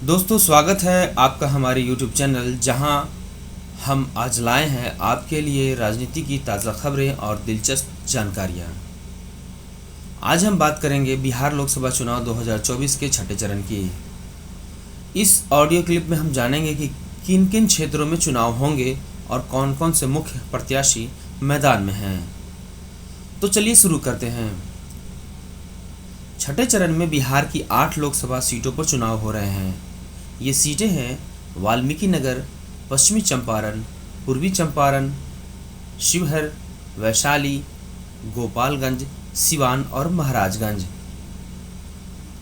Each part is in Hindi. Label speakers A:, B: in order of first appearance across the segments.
A: दोस्तों, स्वागत है आपका हमारे YouTube चैनल, जहां हम आज लाए हैं आपके लिए राजनीति की ताज़ा खबरें और दिलचस्प जानकारियां। आज हम बात करेंगे बिहार लोकसभा चुनाव 2024 के छठे चरण की। इस ऑडियो क्लिप में हम जानेंगे कि किन किन क्षेत्रों में चुनाव होंगे और कौन कौन से मुख्य प्रत्याशी मैदान में हैं। तो चलिए शुरू करते हैं। छठे चरण में बिहार की 8 लोकसभा सीटों पर चुनाव हो रहे हैं। ये सीटें हैं वाल्मीकि नगर, पश्चिमी चंपारण, पूर्वी चंपारण, शिवहर, वैशाली, गोपालगंज, सिवान और महाराजगंज।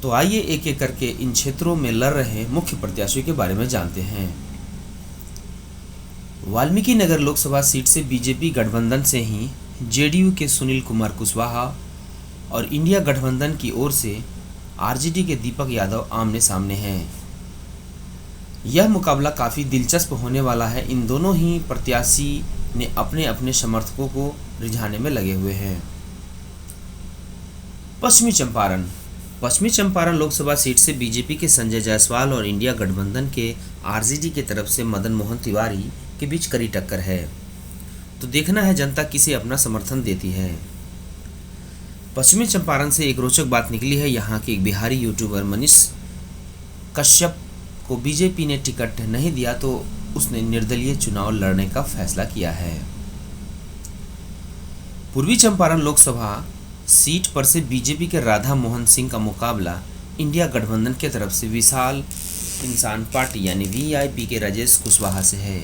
A: तो आइए एक एक करके इन क्षेत्रों में लड़ रहे मुख्य प्रत्याशियों के बारे में जानते हैं। वाल्मीकि नगर लोकसभा सीट से बीजेपी गठबंधन से ही जेडीयू के सुनील कुमार कुशवाहा और इंडिया गठबंधन की ओर से आरजेडी के दीपक यादव आमने सामने हैं। यह मुकाबला काफ़ी दिलचस्प होने वाला है। इन दोनों ही प्रत्याशी ने अपने अपने समर्थकों को रिझाने में लगे हुए हैं। पश्चिमी चंपारण लोकसभा सीट से बीजेपी के संजय जायसवाल और इंडिया गठबंधन के आरजेडी की तरफ से मदन मोहन तिवारी के बीच कड़ी टक्कर है। तो देखना है जनता किसे अपना समर्थन देती है। पश्चिमी चंपारण से एक रोचक बात निकली है। यहाँ के एक बिहारी यूट्यूबर मनीष कश्यप को बीजेपी ने टिकट नहीं दिया, तो उसने निर्दलीय चुनाव लड़ने का फैसला किया है। पूर्वी चंपारण लोकसभा सीट पर से बीजेपी के राधा मोहन सिंह का मुकाबला इंडिया गठबंधन की तरफ से विशाल इंसान पार्टी यानी वीआईपी के राजेश कुशवाहा से है।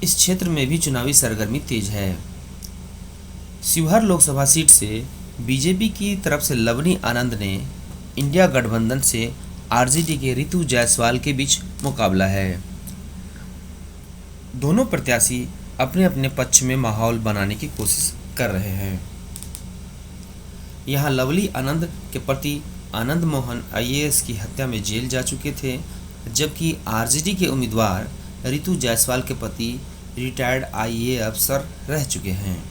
A: इस क्षेत्र में भी चुनावी सरगर्मी तेज है। शिवहर लोकसभा सीट से बीजेपी की तरफ से लवनी आनंद ने इंडिया गठबंधन से आरजेडी के रितु जायसवाल के बीच मुकाबला है। दोनों प्रत्याशी अपने अपने पक्ष में माहौल बनाने की कोशिश कर रहे हैं। यहाँ लवली आनंद के पति आनंद मोहन आईएएस की हत्या में जेल जा चुके थे, जबकि आरजेडी के उम्मीदवार रितु जायसवाल के पति रिटायर्ड आईएएस अफसर रह चुके हैं।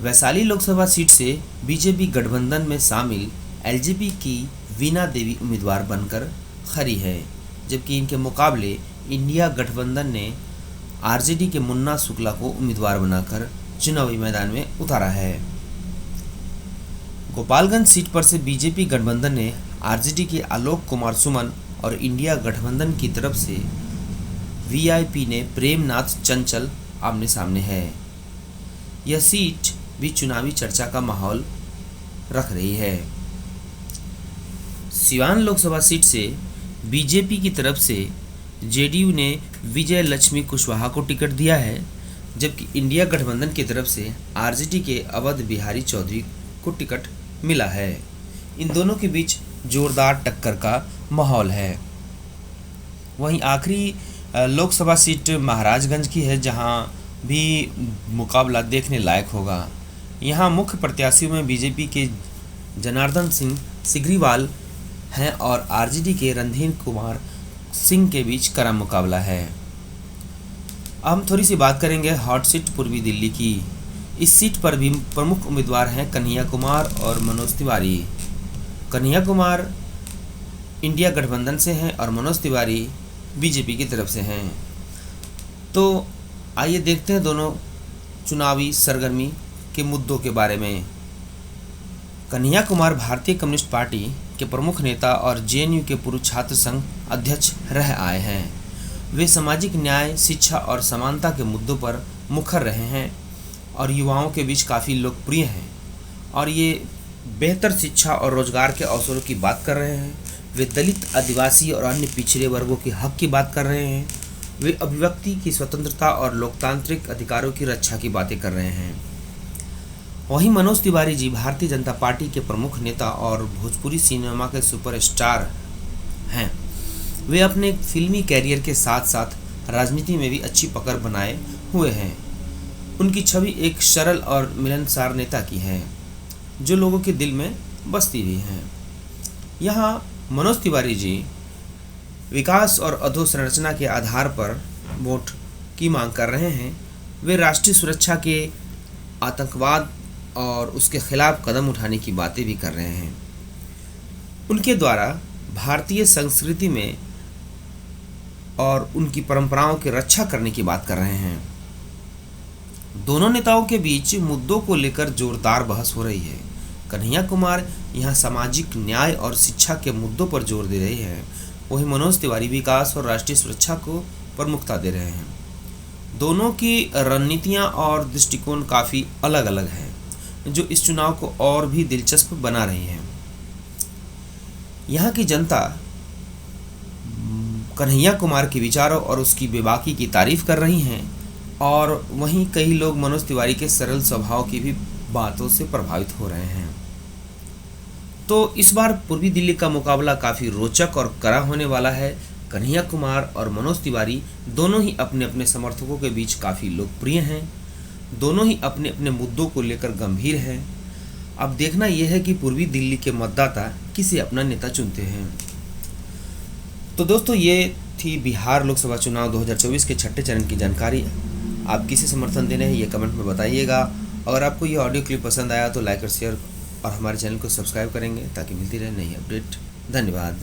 A: वैशाली लोकसभा सीट से बीजेपी गठबंधन में शामिल एलजेपी की वीणा देवी उम्मीदवार बनकर खड़ी है, जबकि इनके मुकाबले इंडिया गठबंधन ने आरजेडी के मुन्ना शुक्ला को उम्मीदवार बनाकर चुनावी मैदान में उतारा है। गोपालगंज सीट पर से बीजेपी गठबंधन ने आरजेडी के आलोक कुमार सुमन और इंडिया गठबंधन की तरफ से वीआईपी ने प्रेमनाथ चंचल आमने सामने है। यह सीट भी चुनावी चर्चा का माहौल रख रही है। सिवान लोकसभा सीट से बीजेपी की तरफ से जेडीयू ने विजय लक्ष्मी कुशवाहा को टिकट दिया है, जबकि इंडिया गठबंधन की तरफ से आरजेडी के अवध बिहारी चौधरी को टिकट मिला है। इन दोनों के बीच जोरदार टक्कर का माहौल है। वहीं आखिरी लोकसभा सीट महाराजगंज की है, जहां भी मुकाबला देखने लायक होगा। यहां मुख्य प्रत्याशियों में बीजेपी के जनार्दन सिंह सिग्रीवाल हैं और आरजेडी के रणधीर कुमार सिंह के बीच कड़ा मुकाबला है। अब हम थोड़ी सी बात करेंगे हॉट सीट पूर्वी दिल्ली की। इस सीट पर भी प्रमुख उम्मीदवार हैं कन्हैया कुमार और मनोज तिवारी। कन्हैया कुमार इंडिया गठबंधन से हैं और मनोज तिवारी बीजेपी की तरफ से हैं। तो आइए देखते हैं दोनों चुनावी सरगर्मी के मुद्दों के बारे में। कन्हैया कुमार भारतीय कम्युनिस्ट पार्टी के प्रमुख नेता और जेएनयू के पूर्व छात्र संघ अध्यक्ष रह आए हैं। वे सामाजिक न्याय, शिक्षा और समानता के मुद्दों पर मुखर रहे हैं और युवाओं के बीच काफ़ी लोकप्रिय हैं। और ये बेहतर शिक्षा और रोजगार के अवसरों की बात कर रहे हैं। वे दलित, आदिवासी और अन्य पिछड़े वर्गों के हक की बात कर रहे हैं। वे अभिव्यक्ति की स्वतंत्रता और लोकतांत्रिक अधिकारों की रक्षा की बातें कर रहे हैं। वहीं मनोज तिवारी जी भारतीय जनता पार्टी के प्रमुख नेता और भोजपुरी सिनेमा के सुपरस्टार हैं। वे अपने फिल्मी कैरियर के साथ साथ राजनीति में भी अच्छी पकड़ बनाए हुए हैं। उनकी छवि एक सरल और मिलनसार नेता की है, जो लोगों के दिल में बसती भी हैं। यहाँ मनोज तिवारी जी विकास और अधोसंरचना के आधार पर वोट की मांग कर रहे हैं। वे राष्ट्रीय सुरक्षा के, आतंकवाद और उसके खिलाफ कदम उठाने की बातें भी कर रहे हैं। उनके द्वारा भारतीय संस्कृति में और उनकी परंपराओं की रक्षा करने की बात कर रहे हैं। दोनों नेताओं के बीच मुद्दों को लेकर जोरदार बहस हो रही है। कन्हैया कुमार यहाँ सामाजिक न्याय और शिक्षा के मुद्दों पर जोर दे रहे हैं, वहीं मनोज तिवारी विकास और राष्ट्रीय सुरक्षा को प्रमुखता दे रहे हैं। दोनों की रणनीतियाँ और दृष्टिकोण काफ़ी अलग अलग हैं, जो इस चुनाव को और भी दिलचस्प बना रही हैं। यहाँ की जनता कन्हैया कुमार के विचारों और उसकी बेबाकी की तारीफ कर रही हैं, और वहीं कई लोग मनोज तिवारी के सरल स्वभाव की भी बातों से प्रभावित हो रहे हैं। तो इस बार पूर्वी दिल्ली का मुकाबला काफ़ी रोचक और कड़ा होने वाला है। कन्हैया कुमार और मनोज तिवारी दोनों ही अपने अपने समर्थकों के बीच काफ़ी लोकप्रिय हैं। दोनों ही अपने अपने मुद्दों को लेकर गंभीर हैं। अब देखना यह है कि पूर्वी दिल्ली के मतदाता किसे अपना नेता चुनते हैं। तो दोस्तों, ये थी बिहार लोकसभा चुनाव 2024 के छठे चरण की जानकारी। आप किसे समर्थन दे रहे हैं ये कमेंट में बताइएगा। अगर आपको ये ऑडियो क्लिप पसंद आया तो लाइक और शेयर और हमारे चैनल को सब्सक्राइब करेंगे ताकि मिलती रहे नई अपडेट। धन्यवाद।